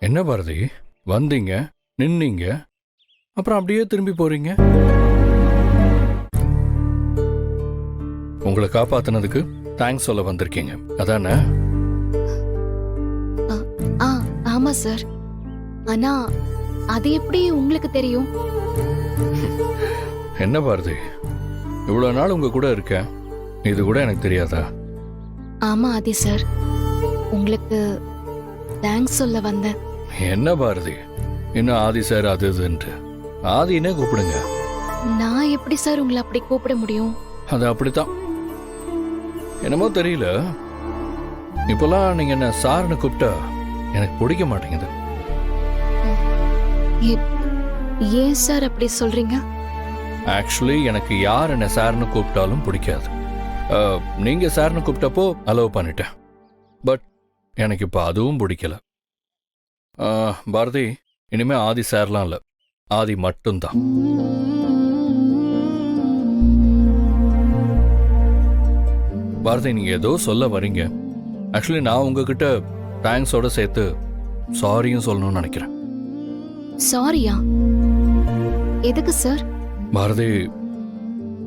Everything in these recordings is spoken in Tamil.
என்ன பாரதி, வந்தீங்க, நின்னீங்க, அப்புறம் அப்படியே திரும்பி போறீங்க? உங்களை காப்பாத்தினதுக்கு தேங்க்ஸ் சொல்ல வந்திருக்கீங்க அதானே? ஆமா சார். ஆனா அது எப்படி உங்களுக்கு தெரியும்? என்ன பாரதி, இவ்வளவு நாள் உங்க கூட இருக்கேன், இது கூட எனக்கு தெரியாதா? ஆமா ஆதி சார், உங்களுக்கு தேங்க்ஸ் சொல்ல வந்தேன். என்ன பாரதி, இன்னும் ஆதி சார் அது இதுன்ட்டு ஆதினே கூப்பிடுங்க. நான் எப்படி சார் உங்களை அப்படி கூப்பிட முடியும்? அது அப்படித்தான். என்னமோ தெரியல, இப்பெல்லாம் நீங்க என்ன சார்னு கூப்பிட்டா எனக்கு பிடிக்க மாட்டேங்குது. ஏன் சார் அப்படி சொல்றீங்க? ஆக்சுவலி எனக்கு யார் என்ன சார்னு கூப்பிட்டாலும் பிடிக்காது. நீங்க சார்னு கூப்பிட்டப்போ அலோவ் பண்ணிட்டேன். பட் எனக்கு இப்போ அதுவும் பிடிக்கல. பாரதி, இனிமே ஆதி சார்லாம் இல்லை, ஆதி மட்டும்தான். பாரதி, நீங்க ஏதோ சொல்ல வரீங்க. ஆக்சுவலி நான் உங்ககிட்ட தேங்க்ஸோட சேர்த்து சாரியும் சொல்லணும்னு நினைக்கிறேன். சாரியா? எதுக்கு சார்? பாரதி,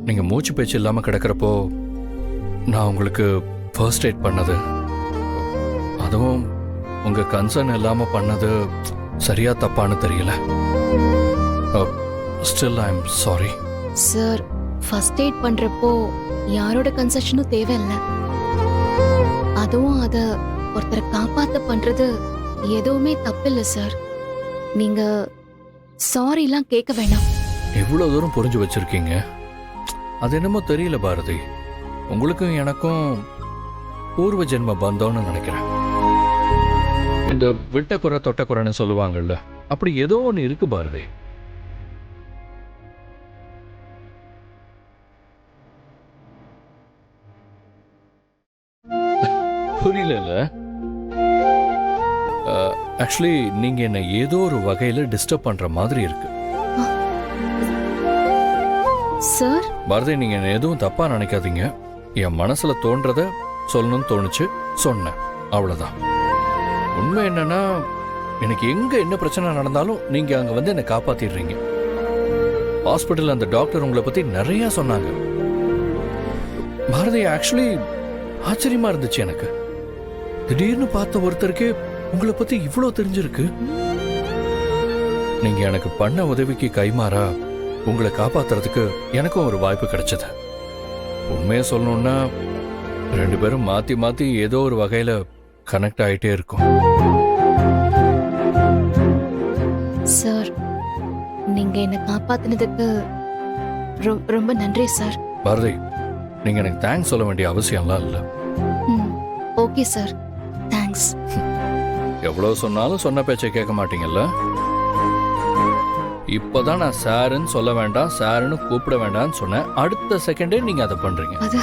நீங்க மூச்சு பேச்சு இல்லாம கிடக்கிறப்போ நான் உங்களுக்கு ஃபர்ஸ்ட் எய்ட் பண்ணது, அதுவும் உங்க கன்சர்ன் இல்லாம பண்ணது சரியா தப்பான்னு தெரியல. Still I am sorry. Sir, first eight பண்றப்போ யாரோட கன்செஷனும் தேவையில்லை. அதுவும் அத ஒருத்தரை காப்பாத்த பண்றது எதுவுமே தப்பில்லை சார். நீங்க சாரி எல்லாம் கேட்க வேண்டாம். எவ்வளவு தூரம் புரிஞ்சு வச்சிருக்கீங்க, அது என்னமோ தெரியல பாரதி. உங்களுக்கும் எனக்கும் பூர்வ ஜென்ம பந்தம்னு நினைக்கிறேன். இந்த விட்ட குறை தொட்ட குறைன்னு சொல்லுவாங்கல்ல, அப்படி ஏதோ ஒன்று இருக்கு பாரதி. புரியல. ஆக்சுவலி நீங்க என்ன ஏதோ ஒரு வகையில டிஸ்டர்ப் பண்ற மாதிரி இருக்கு சார். பாரதி, நீங்க என்ன எதுவும் தப்பா நினைக்காதீங்க. என் மனசுல தோன்றத சொல்லணும்னு தோணுச்சு, சொன்னேன், அவ்வளவுதான். உண்மை என்னன்னா, எனக்கு எங்க என்ன பிரச்சனை நடந்தாலும் நீங்க அங்க வந்து என்னை காப்பாத்திடுறீங்க. ஹாஸ்பிட்டல் அந்த டாக்டர் உங்களை பத்தி நிறைய சொன்னாங்க. பாரதி, ஆக்சுவலி ஆச்சரியமா இருந்துச்சு எனக்கு. திடீர்னு பார்த்த ஒருத்தருக்கு உங்களை பத்தி இவ்வளவு தெரிஞ்சிருக்கு. நீங்க எனக்கு பண்ண உதவிக்கு கைமாறா உங்களை காப்பாத்துறதுக்கு எனக்கும் ஒரு வாய்ப்பு கிடைச்சது. உண்மையை சொல்லணும்னா, ரெண்டு பேரும் மாத்தி மாத்தி ஏதோ ஒரு வகையில கனெக்ட் ஆயிட்டே இருக்கும். சார், நீங்க என்ன காப்பாத்தினதுக்கு ரொம்ப நன்றி சார். பாரதி, நீங்க எனக்கு தேங்க்ஸ் சொல்ல வேண்டிய அவசியம்லாம் இல்ல. Okay sir, thanks. எவ்வளவு சொன்னாலும் சொன்ன பேச்சை கேட்க மாட்டீங்கல்ல. இப்பதான் நான் சாருன்னு சொல்ல வேண்டாம், சாருன்னு கூப்பிட வேண்டாம்னு சொன்னேன். அடுத்த செகண்டே நீங்க அதை பண்றீங்க. அது